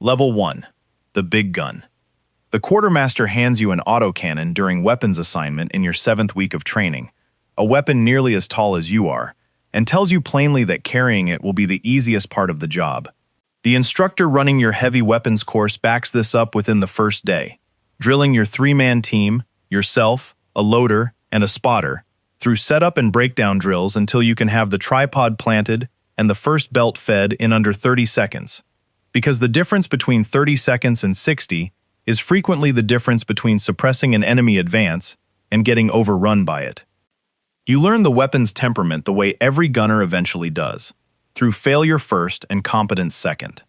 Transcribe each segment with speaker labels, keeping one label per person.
Speaker 1: Level 1. The Big Gun. The quartermaster hands you an autocannon during weapons assignment in your 7th week of training, a weapon nearly as tall as you are, and tells you plainly that carrying it will be the easiest part of the job. The instructor running your heavy weapons course backs this up within the first day, drilling your 3-man team, yourself, a loader, and a spotter, through setup and breakdown drills until you can have the tripod planted and the first belt fed in under 30 seconds. Because the difference between 30 seconds and 60 is frequently the difference between suppressing an enemy advance and getting overrun by it. You learn the weapon's temperament the way every gunner eventually does, through failure first and competence second.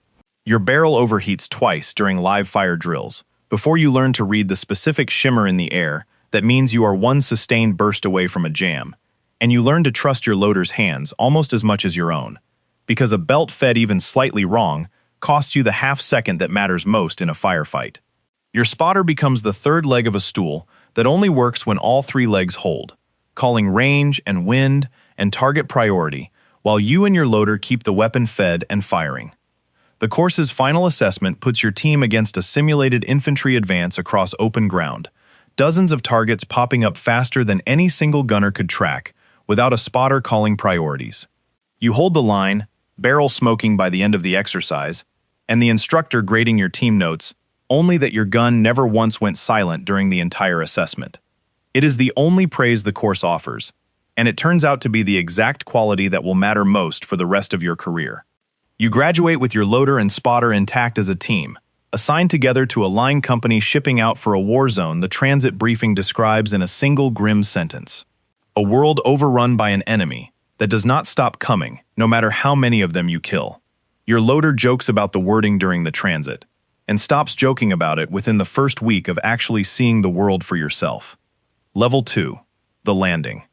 Speaker 1: Your barrel overheats twice during live fire drills, before you learn to read the specific shimmer in the air that means you are one sustained burst away from a jam, and you learn to trust your loader's hands almost as much as your own, because a belt fed even slightly wrong costs you the half-second that matters most in a firefight. Your spotter becomes the third leg of a stool that only works when all 3 legs hold, calling range and wind and target priority, while you and your loader keep the weapon fed and firing. The course's final assessment puts your team against a simulated infantry advance across open ground, dozens of targets popping up faster than any single gunner could track, without a spotter calling priorities. You hold the line, barrel smoking by the end of the exercise, and the instructor grading your team notes, only that your gun never once went silent during the entire assessment. It is the only praise the course offers, and it turns out to be the exact quality that will matter most for the rest of your career. You graduate with your loader and spotter intact as a team, assigned together to a line company shipping out for a war zone the transit briefing describes in a single grim sentence. A world overrun by an enemy that does not stop coming, no matter how many of them you kill. Your loader jokes about the wording during the transit, and stops joking about it within the first week of actually seeing the world for yourself. Level 2. The Landing.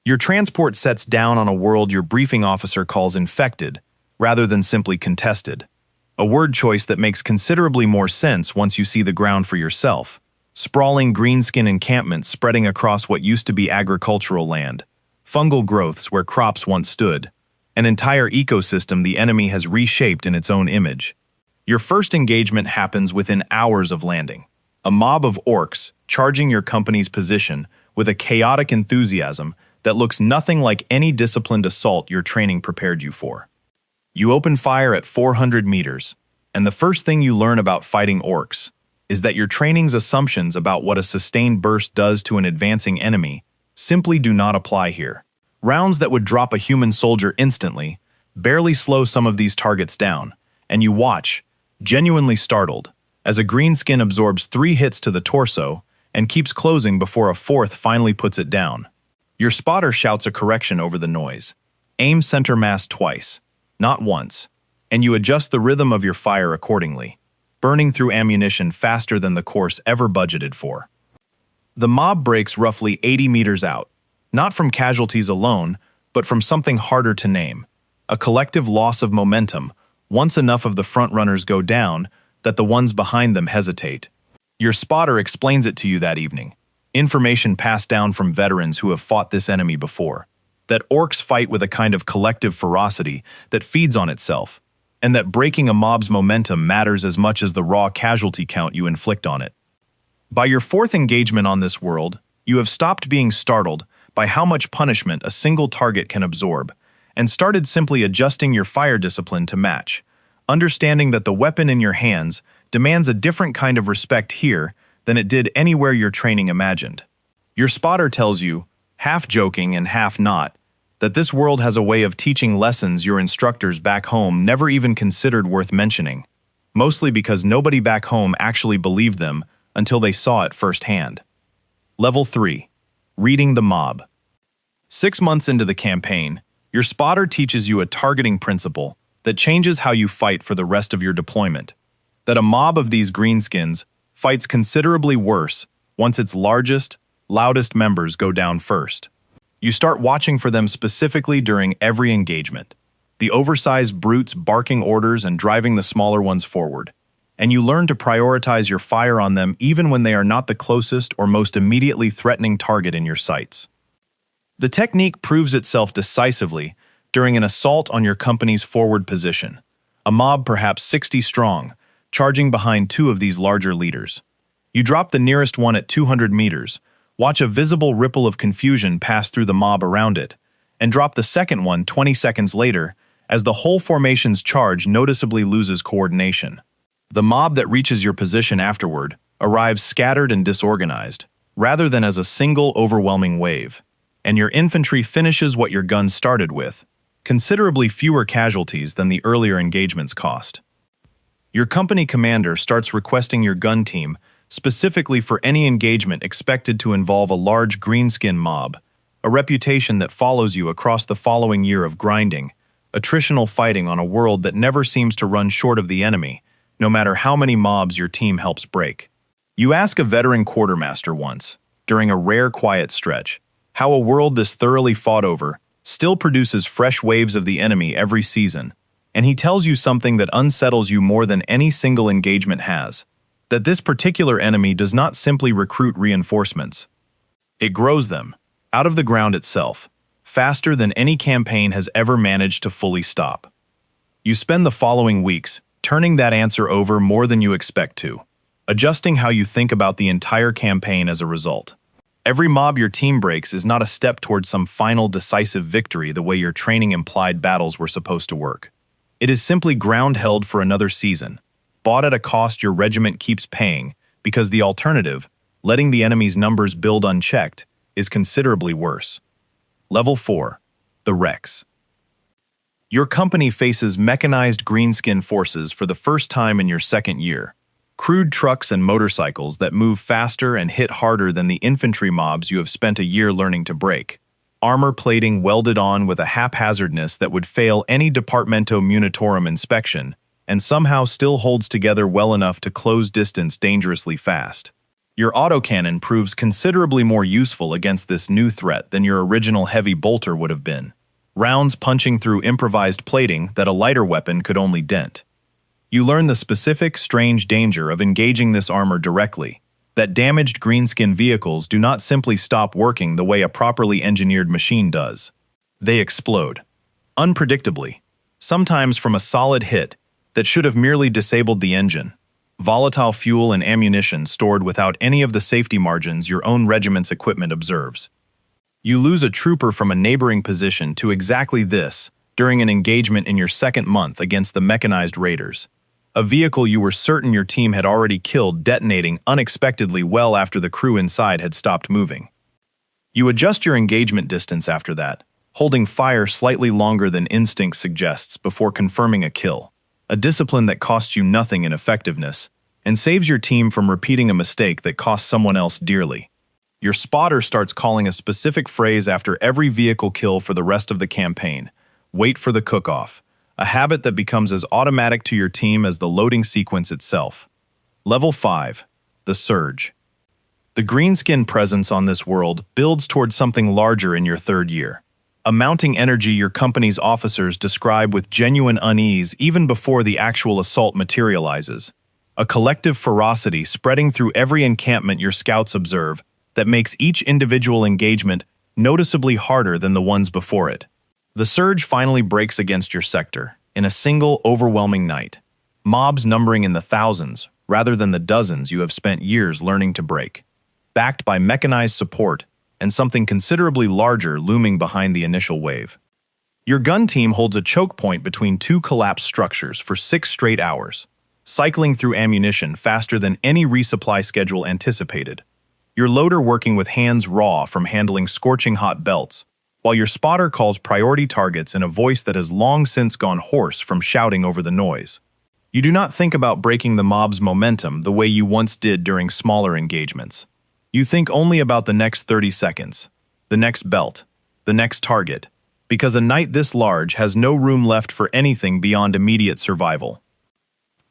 Speaker 1: Your transport sets down on a world your briefing officer calls infected, rather than simply contested. A word choice that makes considerably more sense once you see the ground for yourself. Sprawling greenskin encampments spreading across what used to be agricultural land, fungal growths where crops once stood, an entire ecosystem the enemy has reshaped in its own image. Your first engagement happens within hours of landing. A mob of orcs charging your company's position with a chaotic enthusiasm that looks nothing like any disciplined assault your training prepared you for. You open fire at 400 meters, and the first thing you learn about fighting orcs is that your training's assumptions about what a sustained burst does to an advancing enemy simply do not apply here. Rounds that would drop a human soldier instantly barely slow some of these targets down, and you watch, genuinely startled, as a greenskin absorbs 3 hits to the torso and keeps closing before a 4th finally puts it down. Your spotter shouts a correction over the noise. Aim center mass twice, not once, and you adjust the rhythm of your fire accordingly, burning through ammunition faster than the course ever budgeted for. The mob breaks roughly 80 meters out, not from casualties alone, but from something harder to name, a collective loss of momentum once enough of the front runners go down that the ones behind them hesitate. Your spotter explains it to you that evening, information passed down from veterans who have fought this enemy before, that orcs fight with a kind of collective ferocity that feeds on itself, and that breaking a mob's momentum matters as much as the raw casualty count you inflict on it. By your 4th engagement on this world, you have stopped being startled by how much punishment a single target can absorb, and started simply adjusting your fire discipline to match, understanding that the weapon in your hands demands a different kind of respect here than it did anywhere your training imagined. Your spotter tells you, half joking and half not, that this world has a way of teaching lessons your instructors back home never even considered worth mentioning, mostly because nobody back home actually believed them until they saw it firsthand. Level 3. Reading the Mob. 6 months into the campaign, your spotter teaches you a targeting principle that changes how you fight for the rest of your deployment. That a mob of these greenskins fights considerably worse once its largest, loudest members go down first. You start watching for them specifically during every engagement, the oversized brutes barking orders and driving the smaller ones forward, and you learn to prioritize your fire on them even when they are not the closest or most immediately threatening target in your sights. The technique proves itself decisively during an assault on your company's forward position, a mob perhaps 60 strong, charging behind two of these larger leaders. You drop the nearest one at 200 meters, watch a visible ripple of confusion pass through the mob around it, and drop the second one 20 seconds later as the whole formation's charge noticeably loses coordination. The mob that reaches your position afterward arrives scattered and disorganized, rather than as a single overwhelming wave, and your infantry finishes what your guns started with, considerably fewer casualties than the earlier engagements cost. Your company commander starts requesting your gun team specifically for any engagement expected to involve a large greenskin mob, a reputation that follows you across the following year of grinding, attritional fighting on a world that never seems to run short of the enemy, no matter how many mobs your team helps break. You ask a veteran quartermaster once, during a rare quiet stretch, how a world this thoroughly fought over still produces fresh waves of the enemy every season, and he tells you something that unsettles you more than any single engagement has, that this particular enemy does not simply recruit reinforcements. It grows them, out of the ground itself, faster than any campaign has ever managed to fully stop. You spend the following weeks turning that answer over more than you expect to, adjusting how you think about the entire campaign as a result. Every mob your team breaks is not a step towards some final decisive victory the way your training implied battles were supposed to work. It is simply ground held for another season, bought at a cost your regiment keeps paying, because the alternative, letting the enemy's numbers build unchecked, is considerably worse. Level 4. The Wrecks. Your company faces mechanized greenskin forces for the first time in your second year. Crude trucks and motorcycles that move faster and hit harder than the infantry mobs you have spent a year learning to break. Armor plating welded on with a haphazardness that would fail any Departamento Munitorum inspection, and somehow still holds together well enough to close distance dangerously fast. Your autocannon proves considerably more useful against this new threat than your original heavy bolter would have been, rounds punching through improvised plating that a lighter weapon could only dent. You learn the specific, strange danger of engaging this armor directly, that damaged greenskin vehicles do not simply stop working the way a properly engineered machine does. They explode. Unpredictably, sometimes from a solid hit that should have merely disabled the engine. Volatile fuel and ammunition stored without any of the safety margins your own regiment's equipment observes. You lose a trooper from a neighboring position to exactly this during an engagement in your second month against the mechanized raiders. A vehicle you were certain your team had already killed detonating unexpectedly well after the crew inside had stopped moving. You adjust your engagement distance after that, holding fire slightly longer than instinct suggests before confirming a kill, a discipline that costs you nothing in effectiveness and saves your team from repeating a mistake that costs someone else dearly. Your spotter starts calling a specific phrase after every vehicle kill for the rest of the campaign. Wait for the cook-off, a habit that becomes as automatic to your team as the loading sequence itself. Level 5. The Surge. The greenskin presence on this world builds towards something larger in your third year. A mounting energy your company's officers describe with genuine unease even before the actual assault materializes. A collective ferocity spreading through every encampment your scouts observe that makes each individual engagement noticeably harder than the ones before it. The surge finally breaks against your sector in a single overwhelming night. Mobs numbering in the thousands rather than the dozens you have spent years learning to break. Backed by mechanized support and something considerably larger looming behind the initial wave. Your gun team holds a choke point between two collapsed structures for 6 straight hours, cycling through ammunition faster than any resupply schedule anticipated. Your loader working with hands raw from handling scorching hot belts, while your spotter calls priority targets in a voice that has long since gone hoarse from shouting over the noise. You do not think about breaking the mob's momentum the way you once did during smaller engagements. You think only about the next 30 seconds, the next belt, the next target, because a night this large has no room left for anything beyond immediate survival.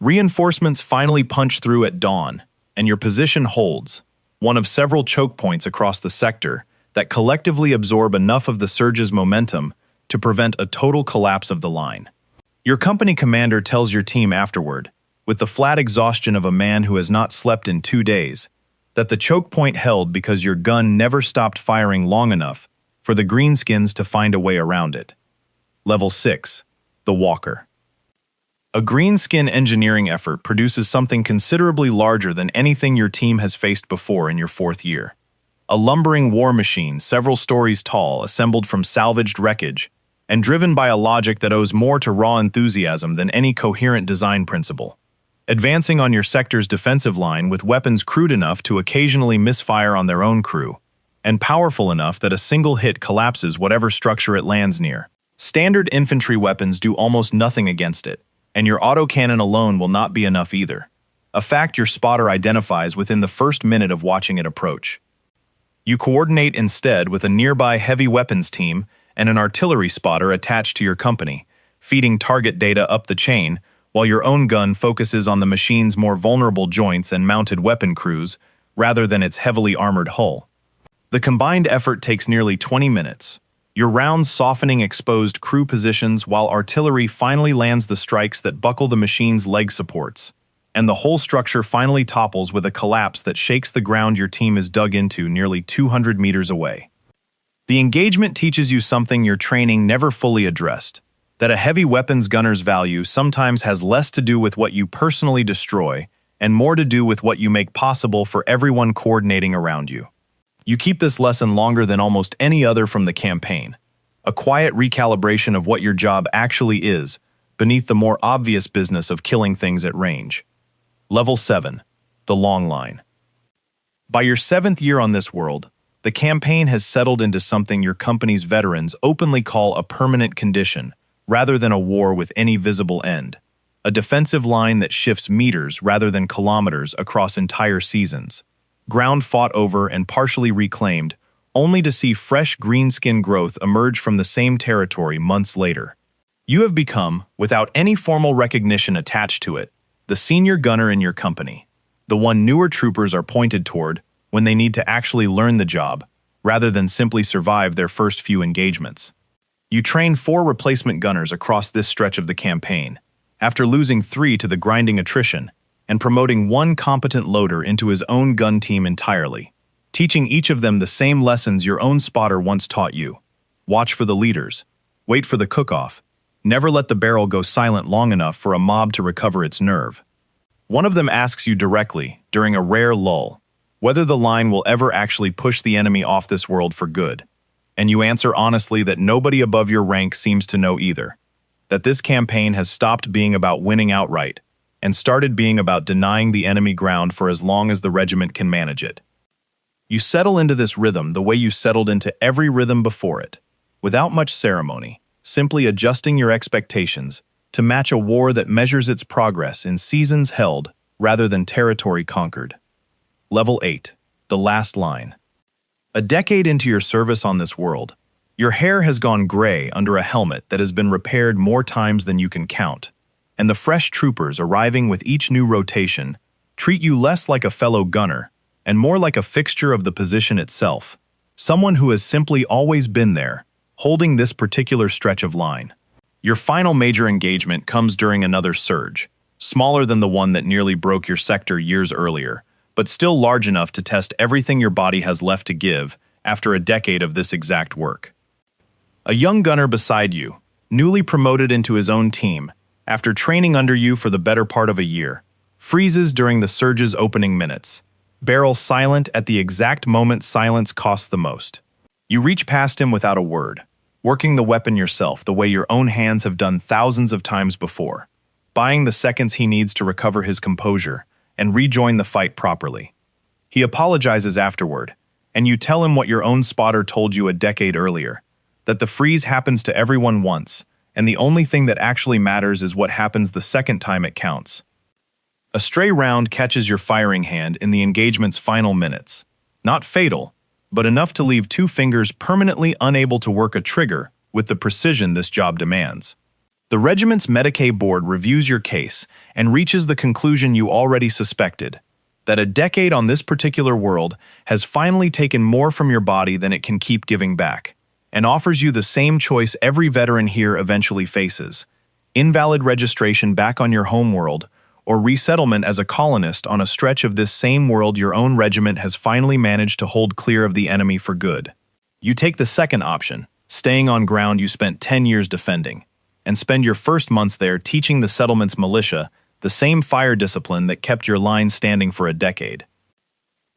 Speaker 1: Reinforcements finally punch through at dawn, and your position holds, one of several choke points across the sector that collectively absorb enough of the surge's momentum to prevent a total collapse of the line. Your company commander tells your team afterward, with the flat exhaustion of a man who has not slept in 2 days, that the choke point held because your gun never stopped firing long enough for the greenskins to find a way around it. Level 6. The Walker. A greenskin engineering effort produces something considerably larger than anything your team has faced before in your 4th year. A lumbering war machine several stories tall, assembled from salvaged wreckage, and driven by a logic that owes more to raw enthusiasm than any coherent design principle. Advancing on your sector's defensive line with weapons crude enough to occasionally misfire on their own crew, and powerful enough that a single hit collapses whatever structure it lands near. Standard infantry weapons do almost nothing against it, and your autocannon alone will not be enough either, a fact your spotter identifies within the first minute of watching it approach. You coordinate instead with a nearby heavy weapons team and an artillery spotter attached to your company, feeding target data up the chain, while your own gun focuses on the machine's more vulnerable joints and mounted weapon crews, rather than its heavily armored hull. The combined effort takes nearly 20 minutes, your rounds softening exposed crew positions while artillery finally lands the strikes that buckle the machine's leg supports, and the whole structure finally topples with a collapse that shakes the ground your team is dug into nearly 200 meters away. The engagement teaches you something your training never fully addressed, that a heavy weapons gunner's value sometimes has less to do with what you personally destroy and more to do with what you make possible for everyone coordinating around you. You keep this lesson longer than almost any other from the campaign, a quiet recalibration of what your job actually is, beneath the more obvious business of killing things at range. Level 7. The Long Line. By your 7th year on this world, the campaign has settled into something your company's veterans openly call a permanent condition, rather than a war with any visible end. A defensive line that shifts meters rather than kilometers across entire seasons. Ground fought over and partially reclaimed, only to see fresh greenskin growth emerge from the same territory months later. You have become, without any formal recognition attached to it, the senior gunner in your company, the one newer troopers are pointed toward when they need to actually learn the job, rather than simply survive their first few engagements. You train 4 replacement gunners across this stretch of the campaign, after losing 3 to the grinding attrition, and promoting 1 competent loader into his own gun team entirely, teaching each of them the same lessons your own spotter once taught you. Watch for the leaders, wait for the cook-off, never let the barrel go silent long enough for a mob to recover its nerve. One of them asks you directly, during a rare lull, whether the line will ever actually push the enemy off this world for good. And you answer honestly that nobody above your rank seems to know either, that this campaign has stopped being about winning outright and started being about denying the enemy ground for as long as the regiment can manage it. You settle into this rhythm the way you settled into every rhythm before it, without much ceremony, simply adjusting your expectations to match a war that measures its progress in seasons held rather than territory conquered. Level 8. The Last Line. A decade into your service on this world, your hair has gone gray under a helmet that has been repaired more times than you can count, and the fresh troopers arriving with each new rotation treat you less like a fellow gunner and more like a fixture of the position itself, someone who has simply always been there, holding this particular stretch of line. Your final major engagement comes during another surge, smaller than the one that nearly broke your sector years earlier, but still large enough to test everything your body has left to give after a decade of this exact work. A young gunner beside you, newly promoted into his own team, after training under you for the better part of a year, freezes during the surge's opening minutes, barrel silent at the exact moment silence costs the most. You reach past him without a word, working the weapon yourself the way your own hands have done thousands of times before, buying the seconds he needs to recover his composure and rejoin the fight properly. He apologizes afterward, and you tell him what your own spotter told you a decade earlier, that the freeze happens to everyone once, and the only thing that actually matters is what happens the second time it counts. A stray round catches your firing hand in the engagement's final minutes. Not fatal, but enough to leave 2 fingers permanently unable to work a trigger with the precision this job demands. The regiment's Medicaid board reviews your case and reaches the conclusion you already suspected, that a decade on this particular world has finally taken more from your body than it can keep giving back, and offers you the same choice every veteran here eventually faces: invalid registration back on your home world, or resettlement as a colonist on a stretch of this same world your own regiment has finally managed to hold clear of the enemy for good. You take the second option, staying on ground you spent 10 years defending, and spend your first months there teaching the settlement's militia the same fire discipline that kept your line standing for a decade.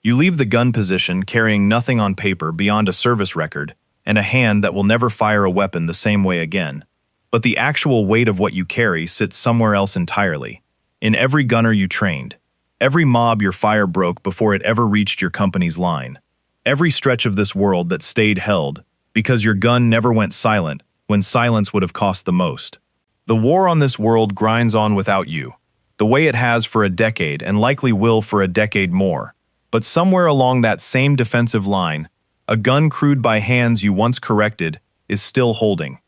Speaker 1: You leave the gun position carrying nothing on paper beyond a service record and a hand that will never fire a weapon the same way again. But the actual weight of what you carry sits somewhere else entirely. In every gunner you trained, every mob your fire broke before it ever reached your company's line, every stretch of this world that stayed held because your gun never went silent when silence would have cost the most. The war on this world grinds on without you, the way it has for a decade and likely will for a decade more. But somewhere along that same defensive line, a gun crewed by hands you once corrected is still holding.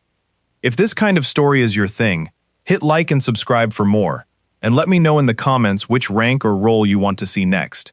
Speaker 1: If this kind of story is your thing, hit like and subscribe for more, and let me know in the comments which rank or role you want to see next.